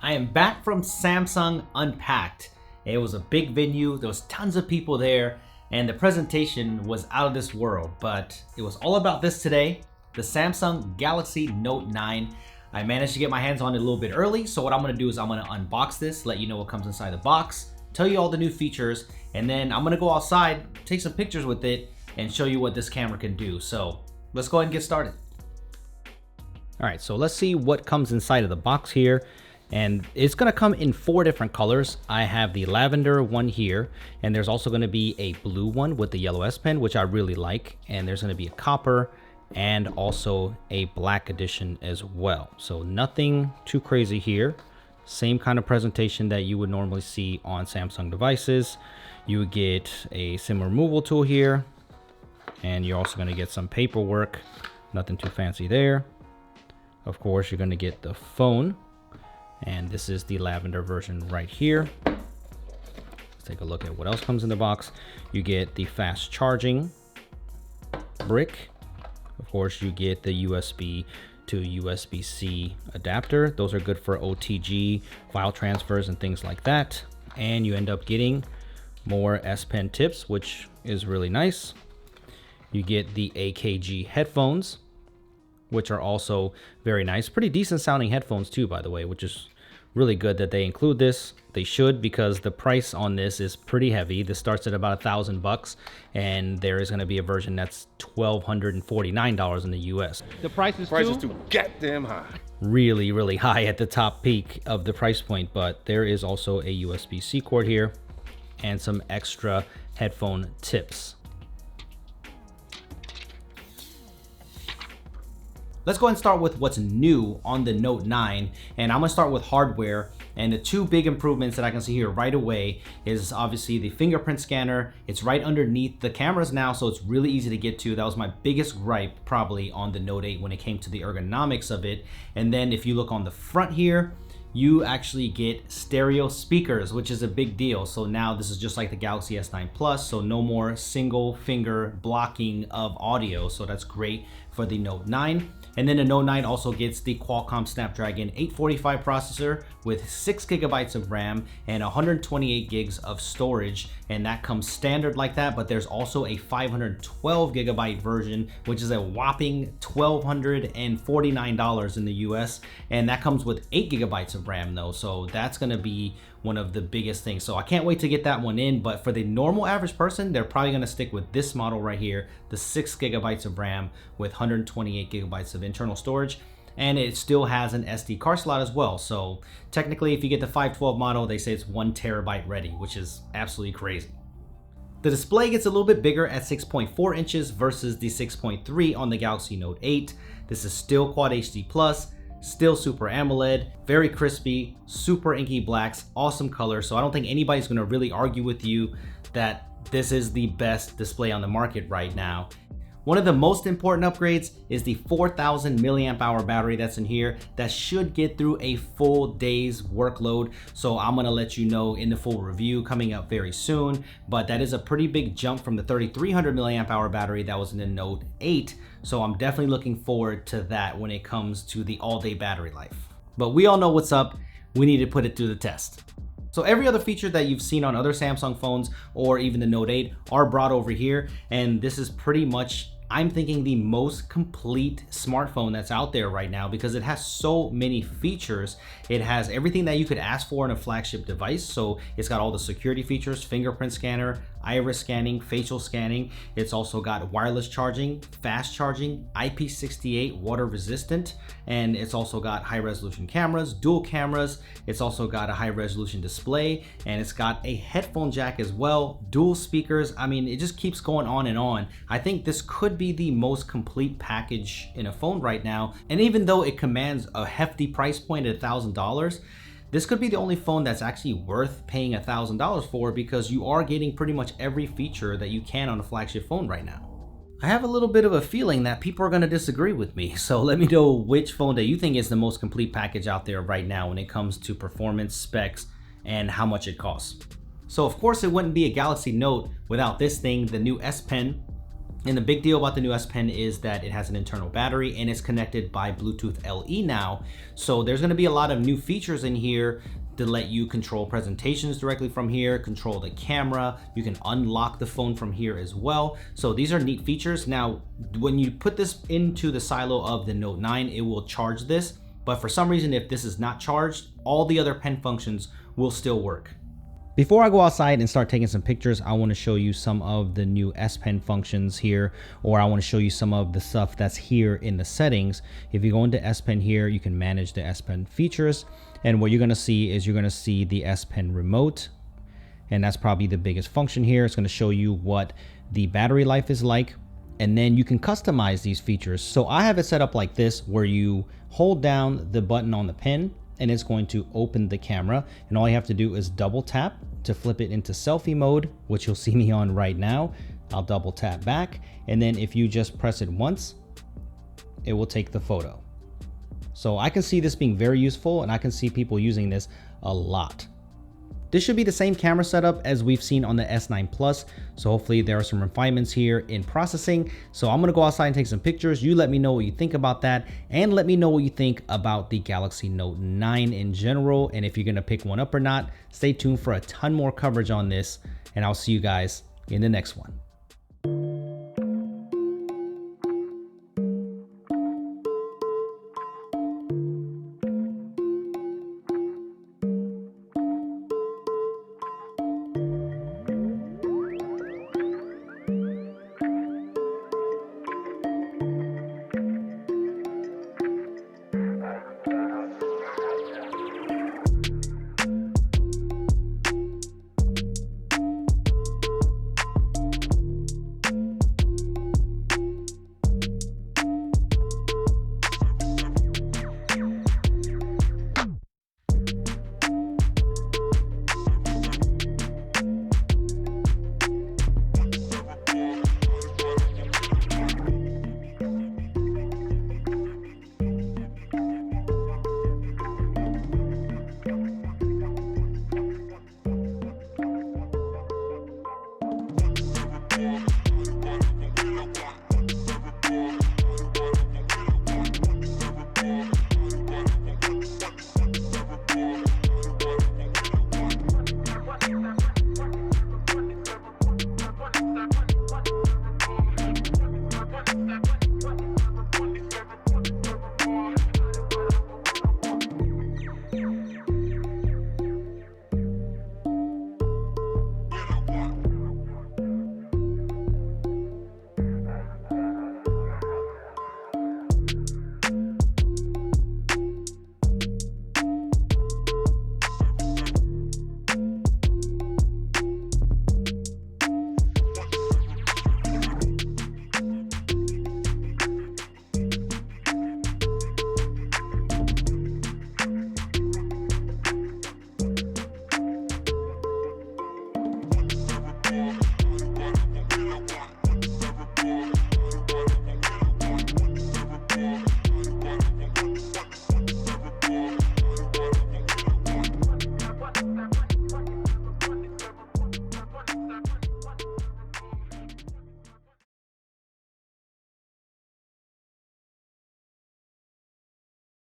I am back from Samsung Unpacked. It was a big venue, there was tons of people there, and the presentation was out of this world, but it was all about this today, the Samsung Galaxy Note 9. I managed to get my hands on it a little bit early, so what I'm gonna do is I'm gonna unbox this, let you know what comes inside the box, tell you all the new features, and then I'm gonna go outside, take some pictures with it, and show you what this camera can do. So let's go ahead and get started. All right, so let's see what comes inside of the box here. And it's gonna come in 4 different colors. I have the lavender one here, and there's also gonna be a blue one with the yellow S Pen, which I really like. And there's gonna be a copper and also a black edition as well. So nothing too crazy here. Same kind of presentation that you would normally see on Samsung devices. You would get a SIM removal tool here, and you're also gonna get some paperwork. Nothing too fancy there. Of course, you're gonna get the phone. And this is the lavender version right here. Let's take a look at what else comes in the box. You get the fast charging brick. Of course, you get the USB to USB-C adapter. Those are good for OTG, file transfers, and things like that. And you end up getting more S Pen tips, which is really nice. You get the AKG headphones, which are also very nice. Pretty decent sounding headphones too, by the way, which is really good that they include this. They should, because the price on this is pretty heavy. This starts at about $1,000, and there is going to be a version that's $1,249 in the US. The price is too goddamn high. Really high at the top peak of the price point, but there is also a USB-C cord here and some extra headphone tips. Let's go ahead and start with what's new on the Note 9, and I'm gonna start with hardware. And the 2 big improvements that I can see here right away is obviously the fingerprint scanner. It's right underneath the cameras now, so it's really easy to get to. That was my biggest gripe probably on the Note 8 when it came to the ergonomics of it. And then if you look on the front here, you actually get stereo speakers, which is a big deal. So now this is just like the Galaxy S9 Plus, so no more single finger blocking of audio. So that's great for the Note 9. And then the Note 9 also gets the Qualcomm Snapdragon 845 processor with 6 GB of RAM and 128 gigs of storage. And that comes standard like that, but there's also a 512 GB version, which is a whopping $1,249 in the US. And that comes with 8 GB of RAM though. So that's gonna be one of the biggest things. So I can't wait to get that one in, but for the normal average person, they're probably gonna stick with this model right here, the 6 GB of RAM with 128 GB of internal storage. And it still has an SD card slot as well. So technically, if you get the 512 model, they say it's 1 TB ready, which is absolutely crazy. The display gets a little bit bigger at 6.4 inches versus the 6.3 on the Galaxy Note 8. This is still Quad HD Plus, still Super AMOLED, very crispy, super inky blacks, awesome color. So I don't think anybody's gonna really argue with you that this is the best display on the market right now. One of the most important upgrades is the 4,000 milliamp hour battery that's in here. That should get through a full day's workload. So I'm gonna let you know in the full review coming up very soon, but that is a pretty big jump from the 3,300 milliamp hour battery that was in the Note 8. So I'm definitely looking forward to that when it comes to the all-day battery life. But we all know what's up. We need to put it through the test. So every other feature that you've seen on other Samsung phones or even the Note 8 are brought over here. And this is pretty much, I'm thinking, the most complete smartphone that's out there right now because it has so many features. It has everything that you could ask for in a flagship device. So it's got all the security features, fingerprint scanner, iris scanning, facial scanning. It's also got wireless charging, fast charging, IP68 water resistant, and it's also got high resolution cameras, dual cameras. It's also got a high resolution display, and it's got a headphone jack as well, dual speakers. I mean, it just keeps going on and on. I think this could be the most complete package in a phone right now. And even though it commands a hefty price point at $1,000, this could be the only phone that's actually worth paying $1,000 for because you are getting pretty much every feature that you can on a flagship phone right now. I have a little bit of a feeling that people are going to disagree with me, so let me know which phone that you think is the most complete package out there right now when it comes to performance, specs, and how much it costs. So of course it wouldn't be a Galaxy Note without this thing, the new S Pen. And the big deal about the new S Pen is that it has an internal battery and it's connected by Bluetooth LE now. So there's gonna be a lot of new features in here to let you control presentations directly from here, control the camera. You can unlock the phone from here as well. So these are neat features. Now, when you put this into the silo of the Note 9, it will charge this. But for some reason, if this is not charged, all the other pen functions will still work. Before I go outside and start taking some pictures, I want to show you some of the new S Pen functions here, or I want to show you some of the stuff that's here in the settings. If you go into S Pen here, you can manage the S Pen features. And what you're going to see is you're going to see the S Pen remote. And that's probably the biggest function here. It's going to show you what the battery life is like. And then you can customize these features. So I have it set up like this, where you hold down the button on the pen and it's going to open the camera, and all you have to do is double tap to flip it into selfie mode, which you'll see me on right now. I'll double tap back, and then if you just press it once, it will take the photo. So I can see this being very useful, and I can see people using this a lot. This should be the same camera setup as we've seen on the S9 Plus. So hopefully there are some refinements here in processing. So I'm gonna go outside and take some pictures. You let me know what you think about that, and let me know what you think about the Galaxy Note 9 in general, and if you're gonna pick one up or not. Stay tuned for a ton more coverage on this, and I'll see you guys in the next one.